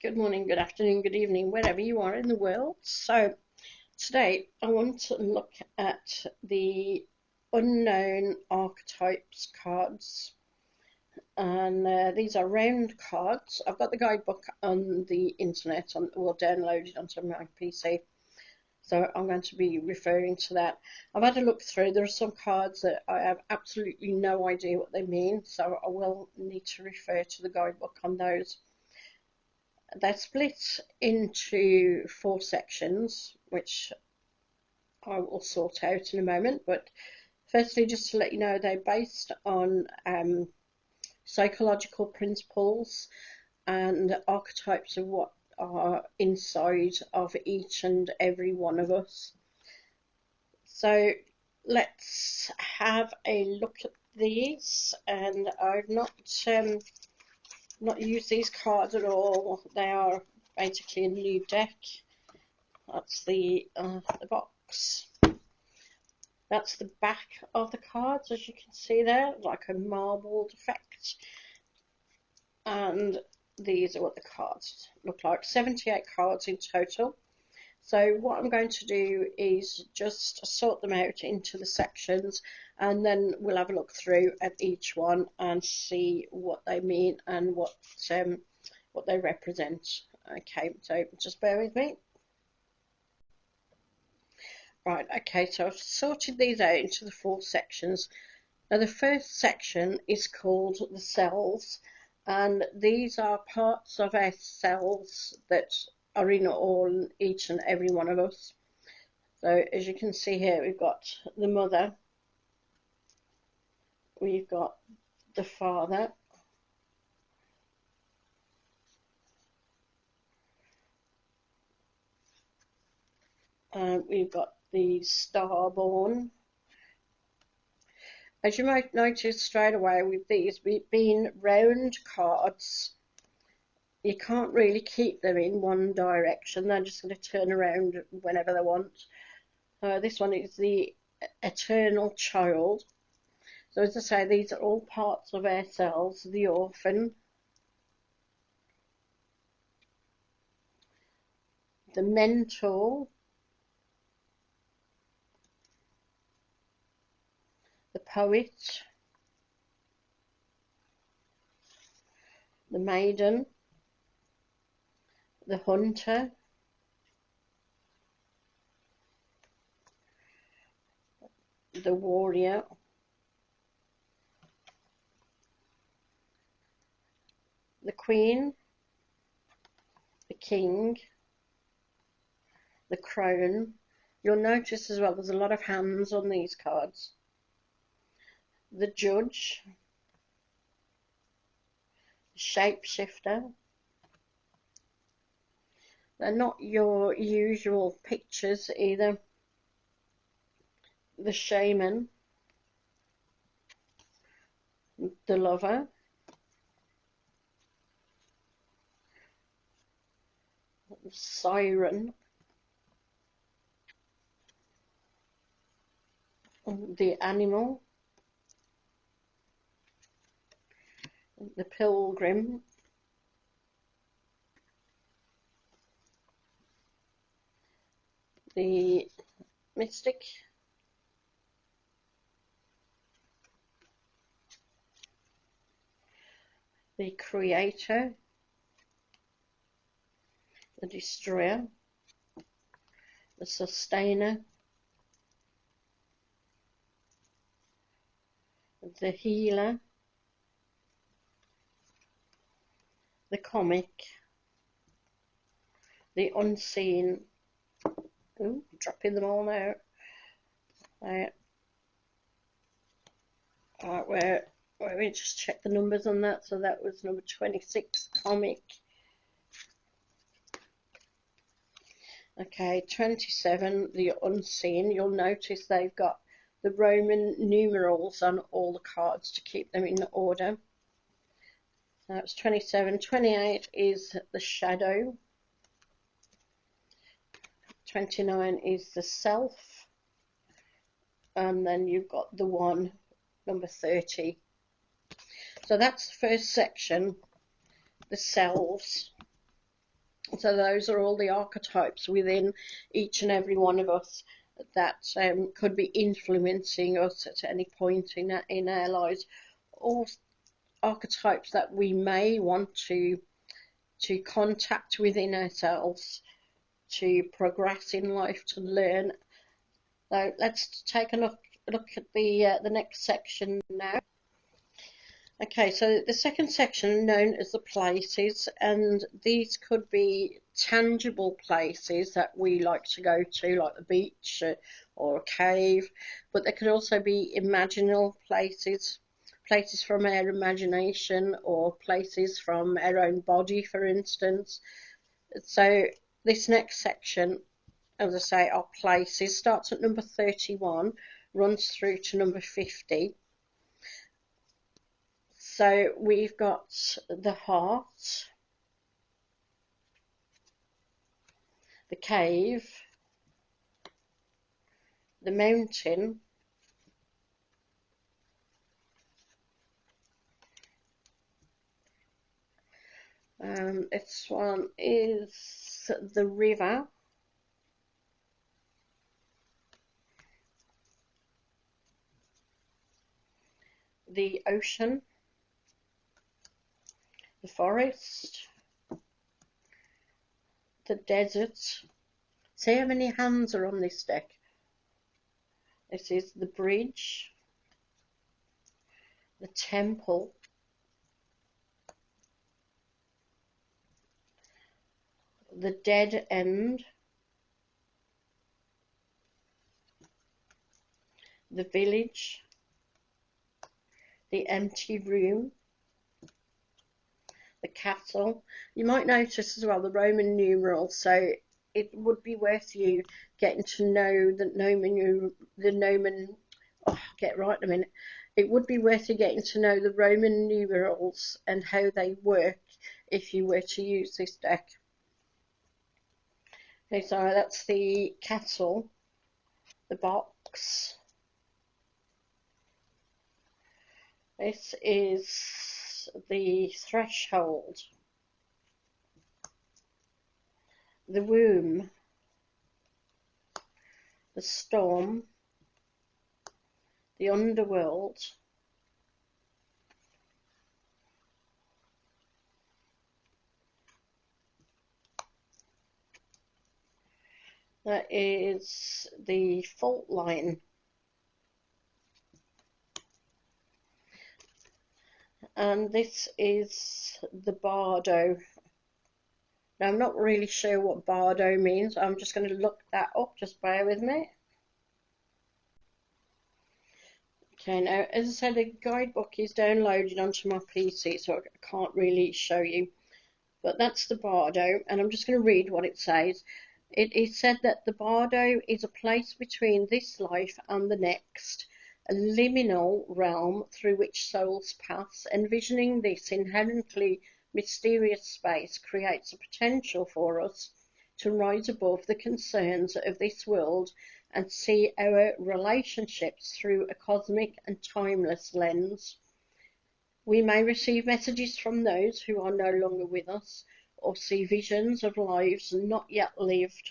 Good morning, good afternoon, good evening, wherever you are in the world. So, today I want to look at the unknown archetypes cards, and these are round cards. I've got the guidebook on the internet, or downloaded onto my PC, so I'm going to be referring to that. I've had a look through. There are some cards that I have absolutely no idea what they mean, so I will need to refer to the guidebook on those. They're split into 4 sections, which I will sort out in a moment. But firstly, just to let you know, they're based on psychological principles and archetypes of what are inside of each and every one of us. So let's have a look at these. And I've not used these cards at all. They are basically a new deck. That's the box. That's the back of the cards, as you can see there, like a marbled effect. And these are what the cards look like. 78 cards in total. So what I'm going to do is just sort them out into the sections, and then we'll have a look through at each one and see what they mean and what they represent. Okay, so just bear with me. Right, okay, so I've sorted these out into the 4 sections. Now the first section is called the cells, and these are parts of our cells that are in each and every one of us. So as you can see here, we've got the mother, we've got the father, we've got the starborn. As you might notice straight away with these being round cards, you can't really keep them in one direction. They're just going to turn around whenever they want. This one is the eternal child. So as I say, these are all parts of ourselves. The orphan, the mentor, the poet, the maiden, the hunter, the warrior, the queen, the king, the crown. You'll notice as well there's a lot of hands on these cards. The judge, the shapeshifter. They're not your usual pictures either. The shaman, the lover, the siren, the animal, the pilgrim, the mystic, the creator, the destroyer, the sustainer, the healer, the comic, the unseen. Ooh, dropping them all now. Right, where we just check the numbers on that. So that was number 26, comic. Okay, 27, the unseen. You'll notice they've got the Roman numerals on all the cards to keep them in order. So that's 27. 28 is the shadow. 29 is the self. And then you've got the one, number 30. So that's the first section, the selves. So those are all the archetypes within each and every one of us that could be influencing us at any point in our lives, or archetypes that we may want to contact within ourselves to progress in life, to learn. So let's take a look at the next section now. Okay, so the second section known as the places, and these could be tangible places that we like to go to, like the beach or a cave, but they could also be imaginal places, places from our imagination or places from our own body, for instance. So this next section, as I say, are places, starts at number 31, runs through to number 50. So we've got the heart, the cave, the mountain, this one is the river, the ocean, the forest, the desert. See how many hands are on this deck? This is the bridge, the temple, the dead end, the village, the empty room, the castle. You might notice as well the Roman numerals, so it would be worth you getting to know oh, get right in a minute. It would be worth you getting to know the Roman numerals and how they work if you were to use this deck. Okay, so that's the castle, the box. This is the threshold, the womb, the storm, the underworld, that is the fault line, and this is the bardo. Now I'm not really sure what bardo means. I'm just going to look that up, just bear with me. Okay, now as I said, the guidebook is downloaded onto my PC, so I can't really show you, but that's the bardo, and I'm just going to read what it says. It is said that the bardo is a place between this life and the next, a liminal realm through which souls pass. Envisioning this inherently mysterious space creates a potential for us to rise above the concerns of this world and see our relationships through a cosmic and timeless lens. We may receive messages from those who are no longer with us, or see visions of lives not yet lived.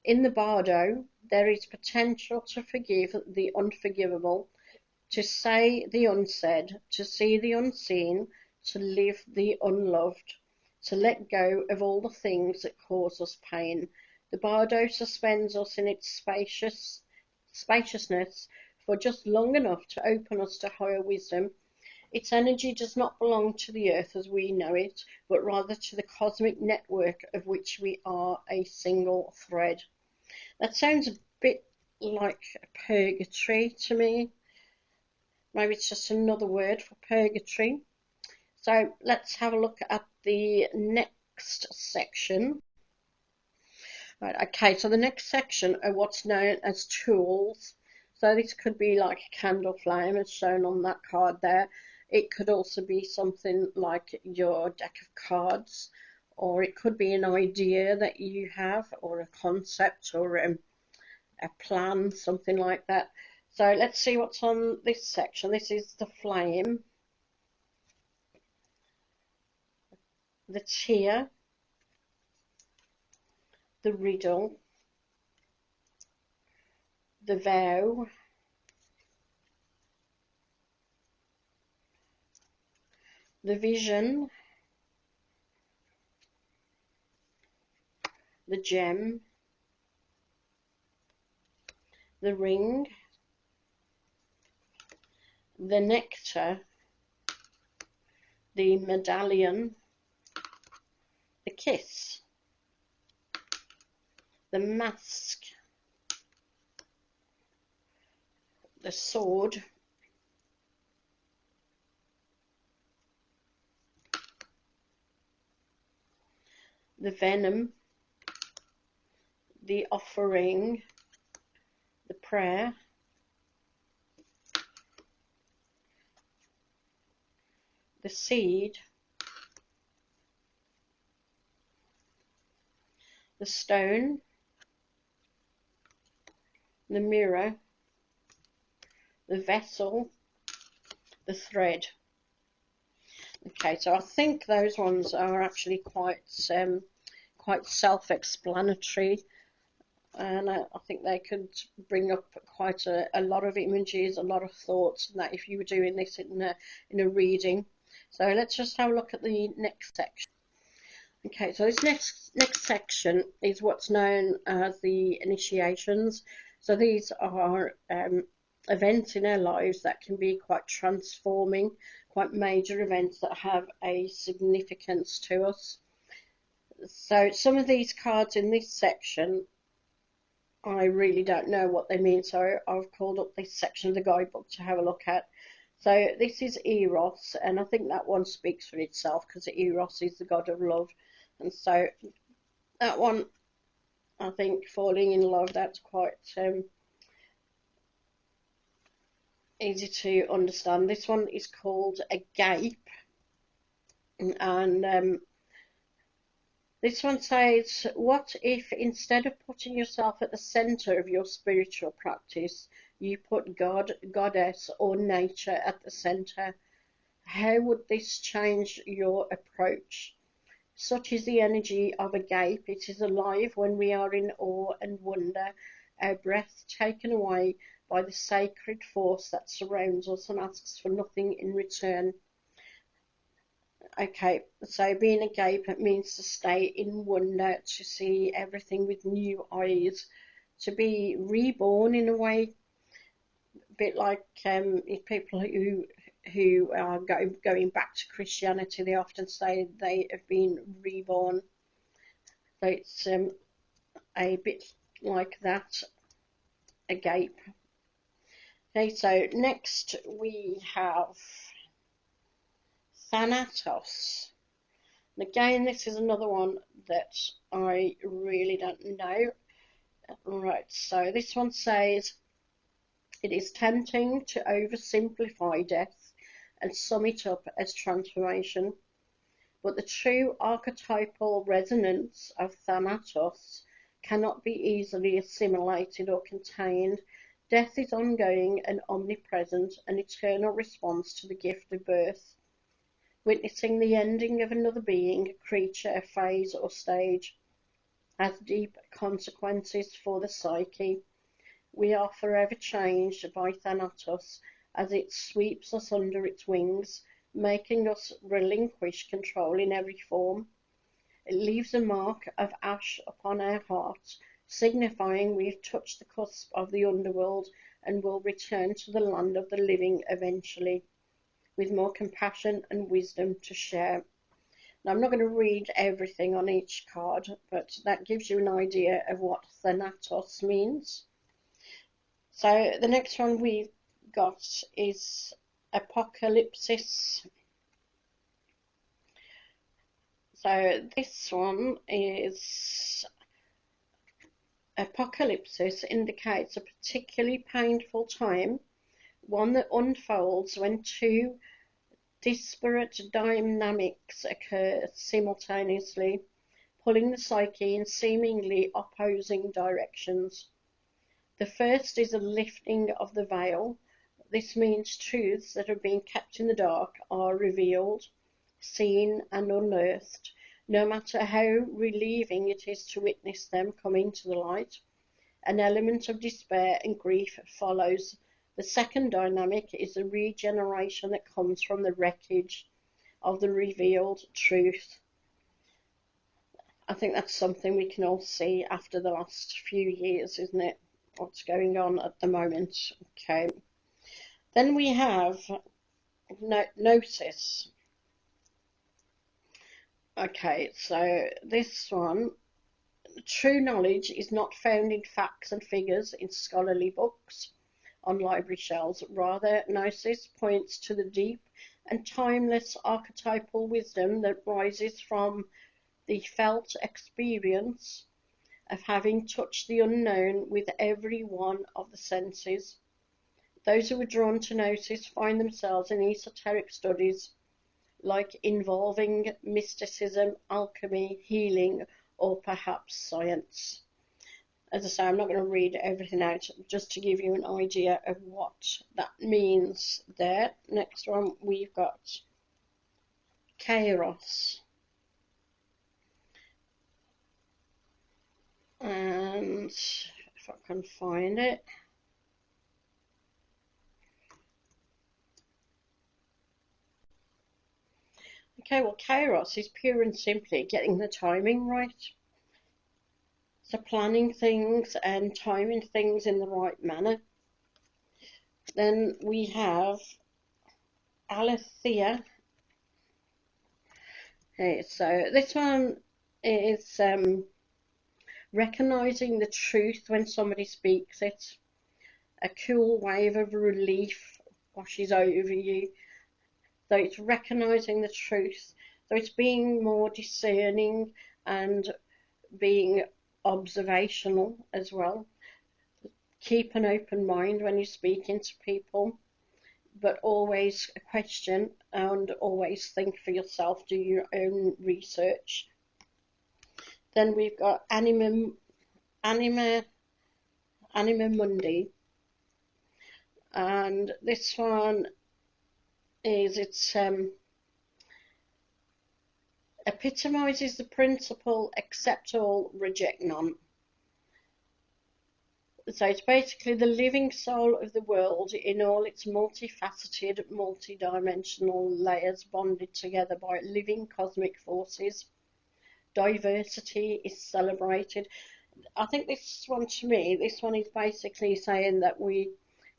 In the bardo, there is potential to forgive the unforgivable, to say the unsaid, to see the unseen, to live the unloved, to let go of all the things that cause us pain. The bardo suspends us in its spaciousness for just long enough to open us to higher wisdom. Its energy does not belong to the earth as we know it, but rather to the cosmic network of which we are a single thread. That sounds a bit like purgatory to me. Maybe it's just another word for purgatory. So let's have a look at the next section. Right, okay, so the next section are what's known as tools. So this could be like a candle flame as shown on that card there. It could also be something like your deck of cards, or it could be an idea that you have, or a concept, or a plan, something like that. So let's see what's on this section. This is the flame, the tear, the riddle, the vow, the vision, the gem, the ring, the nectar, the medallion, the kiss, the mask, the sword, the venom, the offering, the prayer, the seed, the stone, the mirror, the vessel, the thread. Okay, so I think those ones are actually quite self-explanatory, and I think they could bring up quite a lot of images, a lot of thoughts, and that if you were doing this in a reading. So let's just have a look at the next section. Okay, so this next section is what's known as the initiations. So these are events in our lives that can be quite transforming, quite major events that have a significance to us. So some of these cards in this section, I really don't know what they mean, so I've called up this section of the guidebook to have a look at. So this is Eros, and I think that one speaks for itself because Eros is the god of love. And so that one, I think, falling in love, that's quite easy to understand. This one is called a gape, and this one says, what if instead of putting yourself at the center of your spiritual practice, you put God, goddess, or nature at the center? How would this change your approach? Such is the energy of a gape. It is alive when we are in awe and wonder, our breath taken away by the sacred force that surrounds us and asks for nothing in return. Okay, so being a gape, it means to stay in wonder, to see everything with new eyes, to be reborn in a way, a bit like people who are going back to Christianity, they often say they have been reborn. So it's a bit like that, a gape. Okay, so next we have Thanatos. And again, this is another one that I really don't know. Right, so this one says, it is tempting to oversimplify death and sum it up as transformation, but the true archetypal resonance of Thanatos cannot be easily assimilated or contained. Death is ongoing and omnipresent, an eternal response to the gift of birth, witnessing the ending of another being, creature, phase, or stage, has deep consequences for the psyche. We are forever changed by Thanatos as it sweeps us under its wings, making us relinquish control in every form. It leaves a mark of ash upon our hearts, signifying we have touched the cusp of the underworld and will return to the land of the living eventually, with more compassion and wisdom to share. Now, I'm not going to read everything on each card, but that gives you an idea of what Thanatos means. So the next one we've got is Apocalypsis. So this one is Apocalypsis indicates a particularly painful time, one that unfolds when two disparate dynamics occur simultaneously, pulling the psyche in seemingly opposing directions. The first is a lifting of the veil. This means truths that have been kept in the dark are revealed, seen and unearthed. no matter how relieving it is to witness them coming to the light. An element of despair and grief follows. The second dynamic is the regeneration that comes from the wreckage of the revealed truth. I think that's something we can all see after the last few years, isn't it? What's going on at the moment. Okay. Then we have gnosis. Okay, so this one, true knowledge is not found in facts and figures in scholarly books on library shelves. Rather, gnosis points to the deep and timeless archetypal wisdom that rises from the felt experience of having touched the unknown with every one of the senses. Those who are drawn to gnosis find themselves in esoteric studies like involving mysticism, alchemy, healing, or perhaps science. As I say, I'm not going to read everything out, just to give you an idea of what that means there. Next one, we've got Kairos. And if I can find it. Okay, well, Kairos is pure and simply getting the timing right. So planning things and timing things in the right manner. Then we have Aletheia. Okay, so this one is recognizing the truth when somebody speaks it. A cool wave of relief washes over you. So it's recognizing the truth. So it's being more discerning and being observational as well. Keep an open mind when you're speaking to people, but always question and always think for yourself. Do your own research. Then we've got Anima Mundi, and this one is epitomizes the principle accept all, reject none. So it's basically the living soul of the world in all its multifaceted, multi-dimensional layers bonded together by living cosmic forces. Diversity is celebrated. I think this one, to me, this one is basically saying that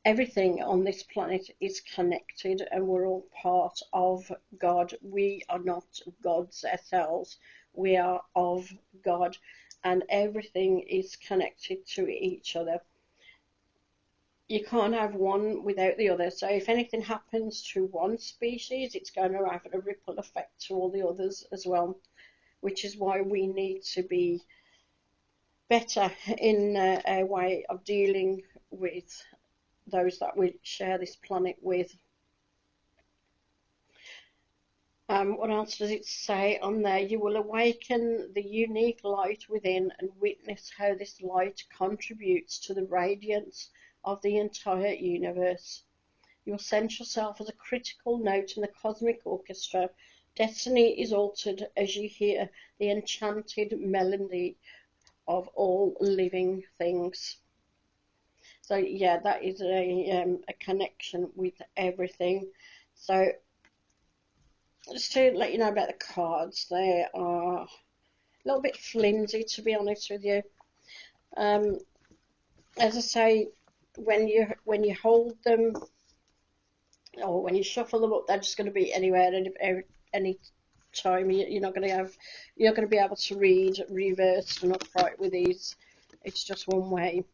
everything on this planet is connected and we're all part of God. We are not gods ourselves. We are of God, and everything is connected to each other. You can't have one without the other. So if anything happens to one species, it's going to have a ripple effect to all the others as well, which is why we need to be better in our way of dealing with those that we share this planet with. What else does it say on there? You will awaken the unique light within and witness how this light contributes to the radiance of the entire universe. You'll sense yourself as a critical note in the cosmic orchestra. Destiny is altered as you hear the enchanted melody of all living things. So yeah, that is a connection with everything. So just to let you know about the cards, they are a little bit flimsy, to be honest with you. As I say, when you hold them or when you shuffle them up, they're just going to be anywhere any time. You're not going to be able to read reversed and upright with these. It's just one way.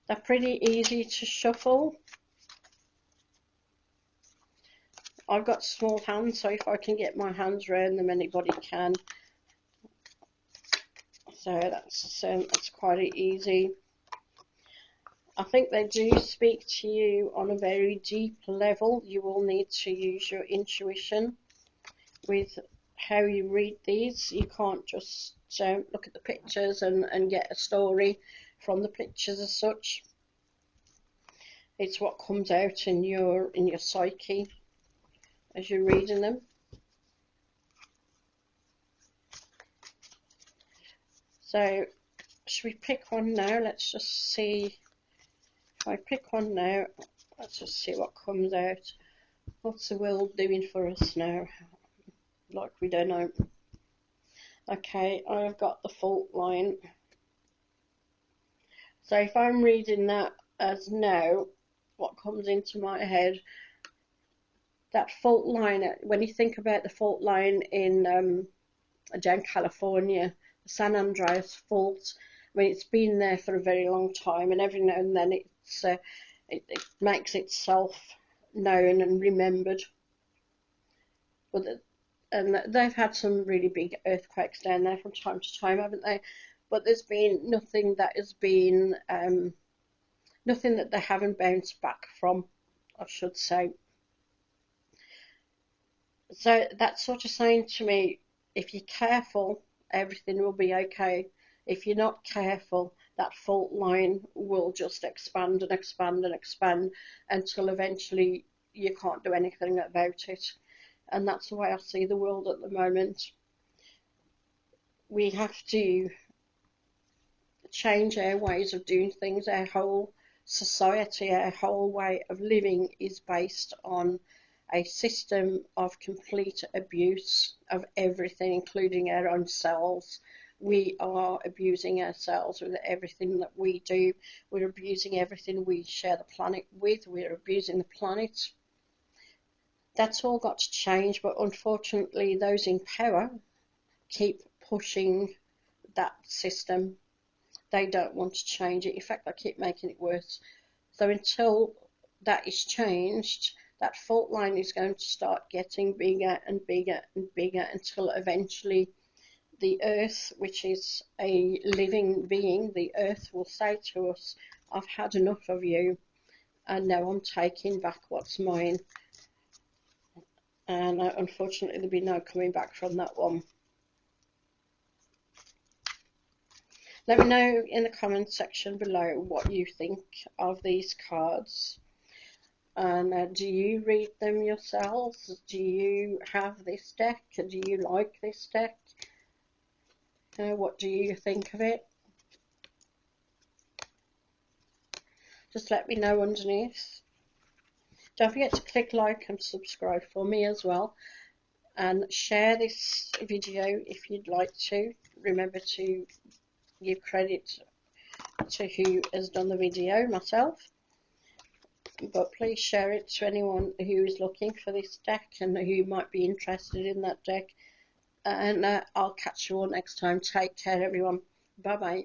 They're pretty easy to shuffle. I've got small hands, so if I can get my hands around them, anybody can. So that's quite easy. I think they do speak to you on a very deep level. You will need to use your intuition with how you read these. You can't just look at the pictures and get a story from the pictures as such. It's what comes out in your psyche as you're reading them. So should we pick one now? Let's just see. If I pick one now, let's just see what comes out. What's the world doing for us now? Like we don't know. Okay, I've got the fault line. So if I'm reading that as no, what comes into my head, that fault line, when you think about the fault line in down California, the San Andreas Fault, I mean, it's been there for a very long time, and every now and then it makes itself known and remembered. But and they've had some really big earthquakes down there from time to time, haven't they? But there's been nothing that has been nothing that they haven't bounced back from, I should say. So that's sort of saying to me, if you're careful, everything will be okay. If you're not careful, that fault line will just expand and expand and expand until eventually you can't do anything about it. And that's the way I see the world at the moment. We have to change our ways of doing things. Our whole society, our whole way of living is based on a system of complete abuse of everything, including our own selves. We are abusing ourselves with everything that we do. We're abusing everything we share the planet with. We're abusing the planet. That's all got to change, but unfortunately those in power keep pushing that system. They don't want to change it. In fact, they keep making it worse. So until that is changed, that fault line is going to start getting bigger and bigger and bigger until eventually the earth, which is a living being, the earth will say to us, I've had enough of you, and now I'm taking back what's mine. And unfortunately there'll be no coming back from that one. Let me know in the comment section below what you think of these cards. And do you read them yourselves? Do you have this deck? Do you like this deck? What do you think of it? Just let me know underneath. Don't forget to click like and subscribe for me as well. And share this video if you'd like to. Remember to give credit to who has done the video, myself. But please share it to anyone who is looking for this deck and who might be interested in that deck. And I'll catch you all next time. Take care, everyone. Bye bye.